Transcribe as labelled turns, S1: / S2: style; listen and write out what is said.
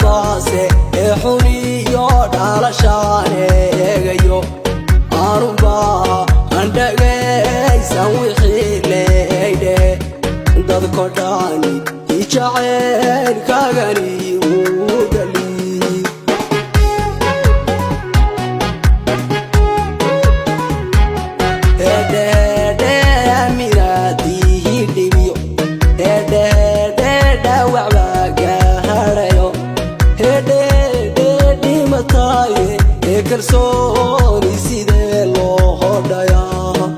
S1: baase xuniyo dhalashaneegayo anuba andhagaysan wixii leeyde dadko dhani jaceylkaagani uu dhali kalsooni sidee loo hodhayaa